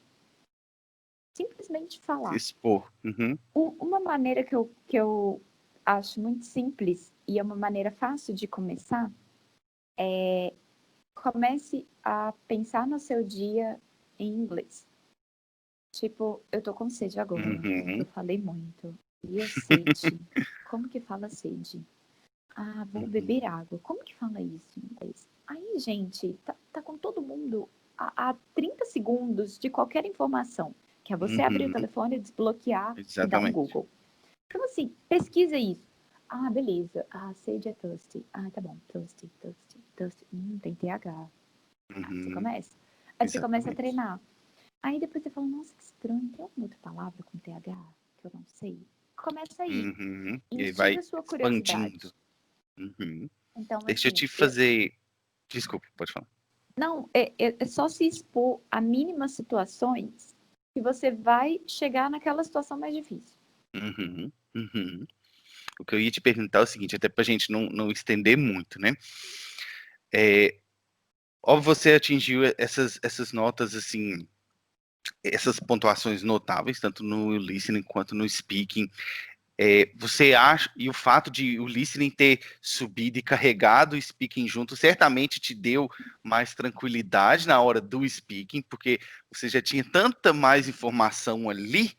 simplesmente Se falar. expor. Uhum, Uma maneira que eu acho muito simples e é uma maneira fácil de começar, comece a pensar no seu dia em inglês. Tipo, eu tô com sede agora, porque uhum, eu falei muito. E a sede? Como que fala sede? Ah, vou uhum, beber água. Como que fala isso em inglês? Aí, gente, tá com todo mundo a 30 segundos de qualquer informação, que é você abrir o uhum. telefone, desbloquear e dar um Exatamente. Google. Então, assim, pesquisa isso. Ah, beleza. Ah, sede é thirsty. Ah, tá bom. Thirsty, thirsty, thirsty. Tem TH. Aí você Uhum, começa. Aí você começa a exatamente. treinar. Aí depois você fala, nossa, que estranho. Tem alguma outra palavra com TH que eu não sei? Começa aí. Uhum. E aí vai Instiga a sua expandindo. curiosidade. Uhum. Então, Deixa eu assim, te fazer. Desculpa, pode falar. não, é só se expor a mínimas situações que você vai chegar naquela situação mais difícil. Uhum, uhum. O que eu ia te perguntar é o seguinte, até pra gente não estender muito, né? É, óbvio, você atingiu essas notas, assim, essas pontuações notáveis, tanto no listening quanto no speaking. Você acha, e o fato de o listening ter subido e carregado o speaking junto, certamente te deu mais tranquilidade na hora do speaking, porque você já tinha tanta mais informação ali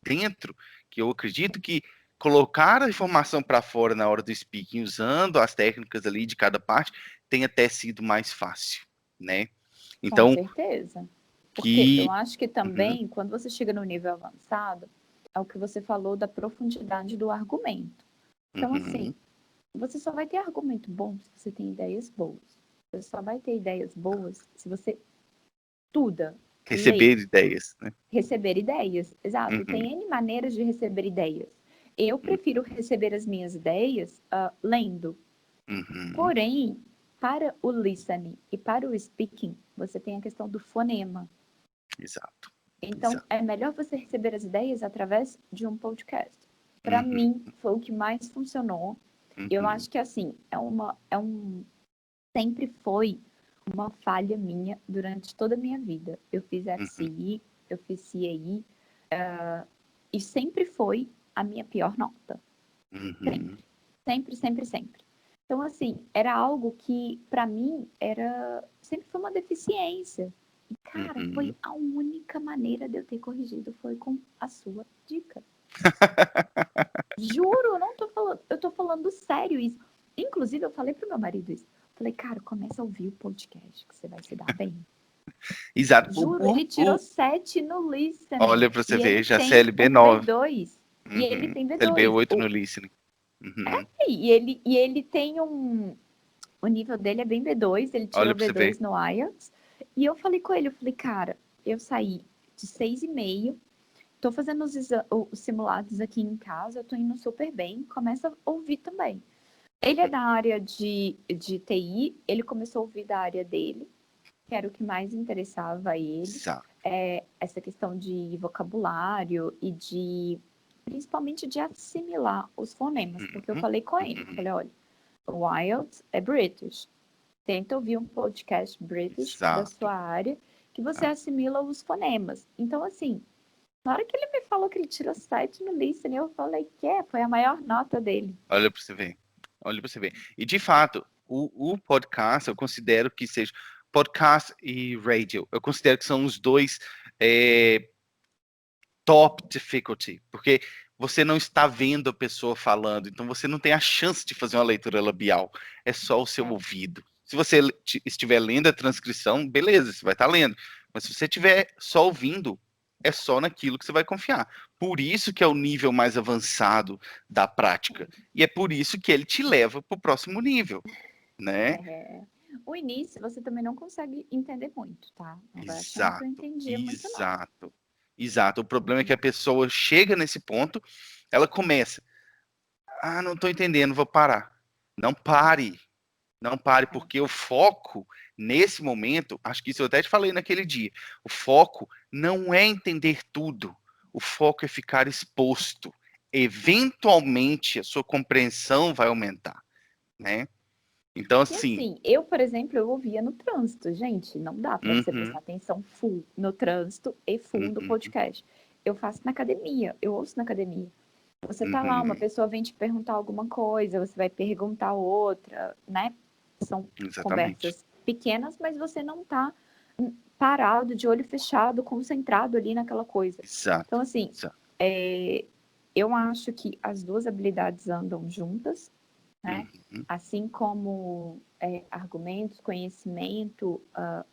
dentro, que eu acredito que colocar a informação para fora na hora do speaking, usando as técnicas ali de cada parte, tenha até sido mais fácil, né? Com Então, certeza. Porque eu que... acho que Uhum, também, quando você chega no nível avançado, é o que você falou da profundidade do argumento. Então, assim, uhum. você só vai ter argumento bom se você tem ideias boas. Você só vai ter ideias boas se você estuda, lê, Receber ideias, né? receber ideias. Exato. Uhum, Tem N maneiras de receber ideias. Eu prefiro receber as minhas ideias lendo. uhum. Porém, para o listening e para o speaking, você tem a questão do fonema. Exato, Então, exato. é melhor você receber as ideias através de um podcast. Para Uhum, mim, foi o que mais funcionou. Eu uhum, acho que, assim, sempre foi uma falha minha durante toda a minha vida. Eu fiz uhum, FCI, eu fiz CAI, e sempre foi a minha pior nota. uhum, Sempre. Sempre, sempre, sempre. Então, assim, era algo que, para mim, sempre foi uma deficiência. E, cara, foi uhum. a única maneira de eu ter corrigido foi com a sua dica. Juro, eu não tô falando, eu tô falando sério isso. Inclusive, eu falei pro meu marido isso. Falei, cara, começa a ouvir o podcast, que você vai se dar bem. Exato. Juro, ele tirou 7 no listening. Olha para você E ver, ele já tem CLB um 9. B2. E ele Uhum. tem CLB B2. 8 no listening. Uhum. E ele tem um. O nível dele é bem B2, ele Olha tirou para você ver. B2 no IELTS. E eu falei com ele, eu falei, cara, eu saí de 6,5, tô fazendo os simulados aqui em casa, eu tô indo super bem, começa a ouvir também. Ele é da área de TI, ele começou a ouvir da área dele, que era o que mais interessava a ele. Exato. Essa questão de vocabulário e principalmente de assimilar os fonemas, porque eu Uhum. falei com ele, Uhum. falei, olha, o IELTS é British, tenta ouvir um podcast British da Exato. sua área, que você Ah, assimila os fonemas. Então, assim, na hora que ele me falou que ele tirou 7 no listening, eu falei que foi a maior nota dele. olha para você ver. Olha para você ver. E de fato, o podcast, eu considero que seja podcast e radio. Eu considero que são os dois top difficulty, porque você não está vendo a pessoa falando, então você não tem a chance de fazer uma leitura labial, é só o seu É, ouvido. Se você estiver lendo a transcrição, beleza, você vai estar lendo, mas se você estiver só ouvindo, é só naquilo que você vai confiar. Por isso que é o nível mais avançado da prática, e é por isso que ele te leva para o próximo nível, né? é. O início você também não consegue entender muito, tá? Não vai achando que eu Exato, entendia muito, não. exato, exato. O problema é que a pessoa chega nesse ponto, ela começa. Ah, não estou entendendo, vou parar. Não pare, não pare, É. porque o foco nesse momento, acho que isso eu até te falei naquele dia, o foco não é entender tudo, o foco é ficar exposto. Eventualmente a sua compreensão vai aumentar, né? Então, E assim, assim, eu, por exemplo, eu ouvia no trânsito. Gente, não dá para você prestar uhum, atenção full no trânsito e full no uhum, podcast. Eu faço na academia, eu ouço na academia. Você tá lá, uma uhum, pessoa vem te perguntar alguma coisa, você vai perguntar outra, né? São exatamente. conversas pequenas, mas você não tá parado, de olho fechado, concentrado ali naquela coisa. Exato, Então, assim, exato. eu acho que as duas habilidades andam juntas, né? Uhum, Assim como argumentos, conhecimento,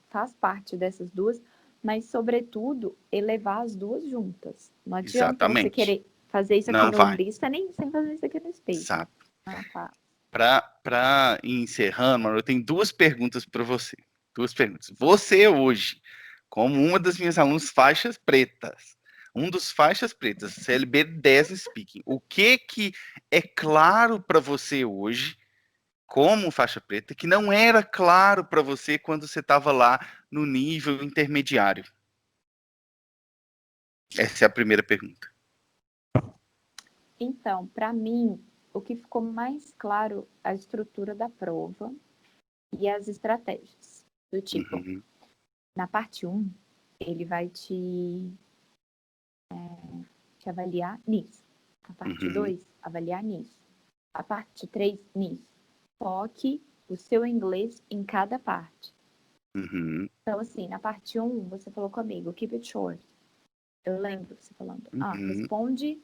faz parte dessas duas, mas, sobretudo, elevar as duas juntas. Não adianta você exatamente. querer fazer isso aqui Não no vai. listening sem fazer isso aqui no speaking. Exato. Não faz. Para ir encerrando, mano, eu tenho duas perguntas para você. Duas perguntas. Você hoje, como uma das minhas alunas faixas pretas, um dos faixas pretas, CLB 10 Speaking, o que é claro para você hoje, como faixa preta, que não era claro para você quando você estava lá no nível intermediário? Essa é a primeira pergunta. Então, para mim, o que ficou mais claro é a estrutura da prova e as estratégias. Do tipo, Uhum, na parte 1, ele vai te avaliar nisso. A parte Uhum. 2, avaliar nisso. A parte 3, nisso. Foque o seu inglês em cada parte. Uhum. Então, assim, na parte 1, você falou comigo, keep it short. Eu lembro você falando, Uhum. responde,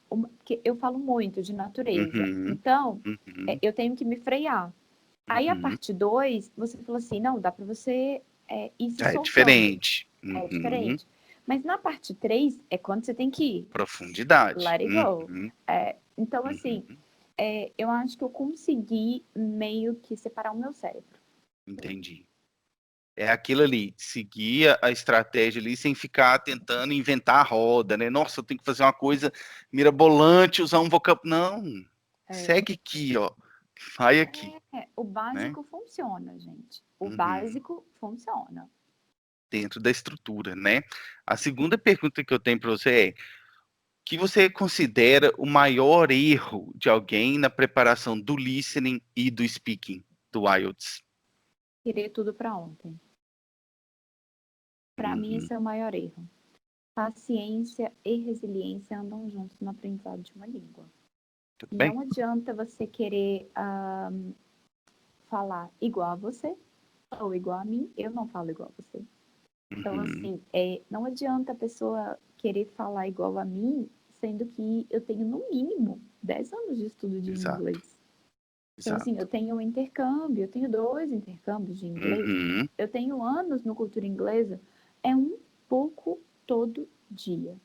porque eu falo muito de natureza. Uhum. Então, Uhum. eu tenho que me frear. Aí a Uhum. parte 2, você falou assim, não, dá para você ir se É soltando. diferente. É Uhum. diferente. Mas na parte 3 é quando você tem que ir. Profundidade. Let it go. Uhum. Então, assim, Uhum. eu acho que eu consegui meio que separar o meu cérebro. Entendi. É aquilo ali, seguir a estratégia ali sem ficar tentando inventar a roda, né? Nossa, eu tenho que fazer uma coisa mirabolante, usar um vocabulário. Não, É, segue aqui, ó. Vai aqui, o né? básico funciona, gente. O Uhum. básico funciona. Dentro da estrutura, né? A segunda pergunta que eu tenho para você é: que você considera o maior erro de alguém na preparação do listening e do speaking do IELTS? Tirei tudo para ontem. Para mim, Uhum. esse é o maior erro. Paciência e resiliência andam juntos no aprendizado de uma língua. Tudo bem? Não adianta você querer falar igual a você ou igual a mim. Eu não falo igual a você. Então, Uhum. assim, não adianta a pessoa querer falar igual a mim, sendo que eu tenho, no mínimo, 10 anos de estudo de Exato, inglês. Então, assim, eu exato. tenho um intercâmbio, eu tenho 2 intercâmbios de inglês, Uhum. eu tenho anos no cultura inglesa, é um pouco todo dia.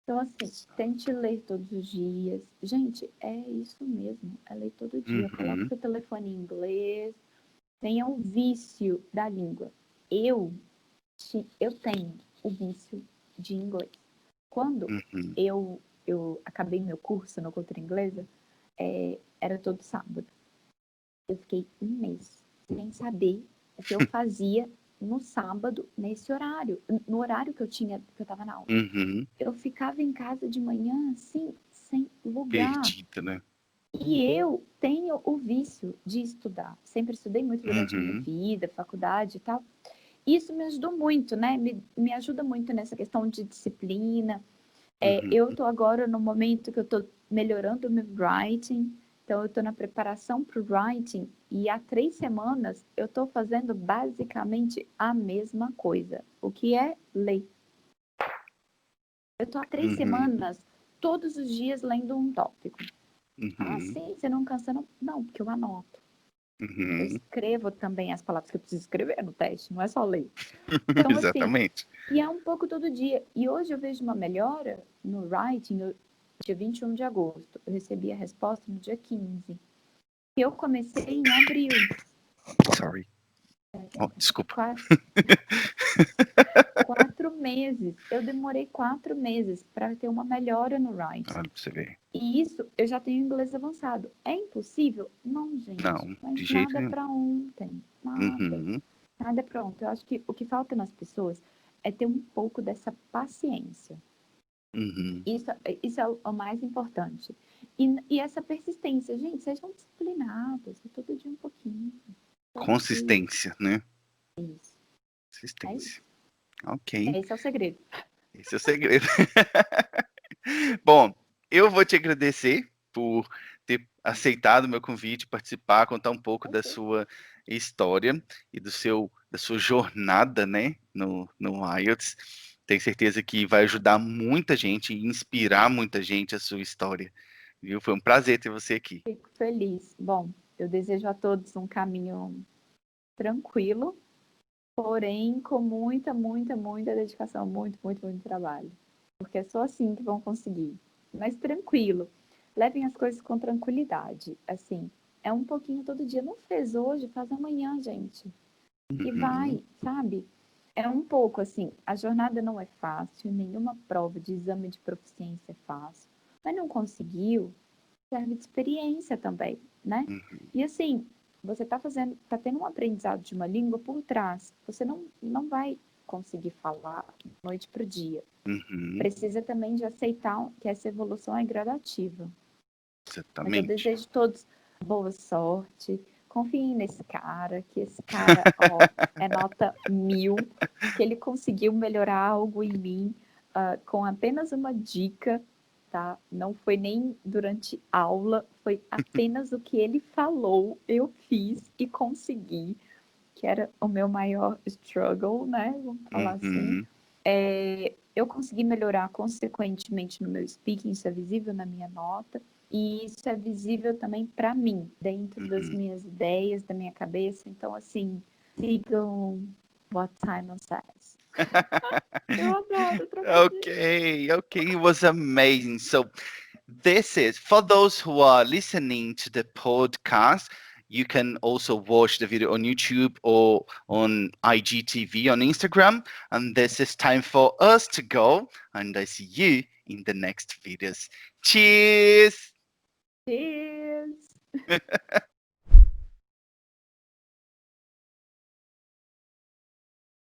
Então, assim, tente ler todos os dias. Gente, é isso mesmo, é ler todo dia. Coloque Uhum. seu telefone em inglês, tenha o vício da língua. Eu, eu tenho o vício de inglês. Quando Uhum. eu acabei meu curso no cultura inglesa, era todo sábado. Eu fiquei um mês sem saber o que eu fazia no sábado, nesse horário, no horário que eu estava na aula. Uhum. Eu ficava em casa de manhã, assim, sem lugar. Perdida, né? E eu tenho o vício de estudar. Sempre estudei muito durante a minha Uhum. vida, faculdade e tal. Isso me ajudou muito, né? Me ajuda muito nessa questão de disciplina. Uhum. Eu estou agora no momento que eu estou melhorando o meu writing. Então, eu estou na preparação para o writing. E há 3 semanas eu estou fazendo basicamente a mesma coisa. O que é ler. Eu estou há 3 Uhum. semanas, todos os dias, lendo um tópico. Ah, Uhum. sim, você não cansa? Não, não, porque eu anoto. Eu Uhum. escrevo também as palavras que eu preciso escrever no teste, não é só ler. Então, assim, Exatamente. e é um pouco todo dia. E hoje eu vejo uma melhora no writing, no dia 21 de agosto. Eu recebi a resposta no dia 15. Eu comecei em abril. Sorry. Oh, desculpa. 4 meses. Eu demorei 4 meses para ter uma melhora no Olha writing. pra você ver. E isso eu já tenho inglês avançado. É impossível? Não, gente. Não, Mas de jeito nada é nenhum. para ontem. Nada. Uhum. Nada é para ontem. Eu acho que o que falta nas pessoas é ter um pouco dessa paciência. Uhum. Isso é o mais importante. E essa persistência, gente, sejam disciplinados, todo dia um pouquinho, todo dia. Consistência, né? Isso, é Consistência. isso. Ok. Esse é o segredo. Esse é o segredo. Bom, eu vou te agradecer por ter aceitado o meu convite, participar, contar um pouco da Ok. sua história e da sua jornada, né, no IELTS. Tenho certeza que vai ajudar muita gente e inspirar muita gente a sua história, viu? Foi um prazer ter você aqui. Fico feliz. Bom, eu desejo a todos um caminho tranquilo, porém com muita, muita, muita dedicação, muito, muito, muito trabalho. Porque é só assim que vão conseguir. Mas tranquilo. Levem as coisas com tranquilidade. Assim, é um pouquinho todo dia. Não fez hoje, faz amanhã, gente. E Uhum. vai, sabe? É um pouco assim, a jornada não é fácil, nenhuma prova de exame de proficiência é fácil, mas não conseguiu, serve de experiência também, né? Uhum. E assim, você está fazendo, está tendo um aprendizado de uma língua por trás. Você não vai conseguir falar noite para o dia. Uhum. Precisa também de aceitar que essa evolução é gradativa. Mas eu Exatamente. desejo a todos boa sorte. Confiem nesse cara, que esse cara, ó, é nota 1000, que ele conseguiu melhorar algo em mim com apenas uma dica. tá? Não foi nem durante aula, foi apenas o que ele falou, eu fiz e consegui, que era o meu maior struggle, né? Vamos falar assim. Uhum. Eu consegui melhorar consequentemente no meu speaking, isso é visível na minha nota, e isso é visível também para mim, dentro das Uhum. minhas ideias, da minha cabeça. Então, assim, sigam what Simon says. Eu adoro trocadilho. Okay, it was amazing. So, this is for those who are listening to the podcast. You can also watch the video on YouTube or on IGTV on Instagram. And this is time for us to go. And I see you in the next videos. Cheers! Cheers!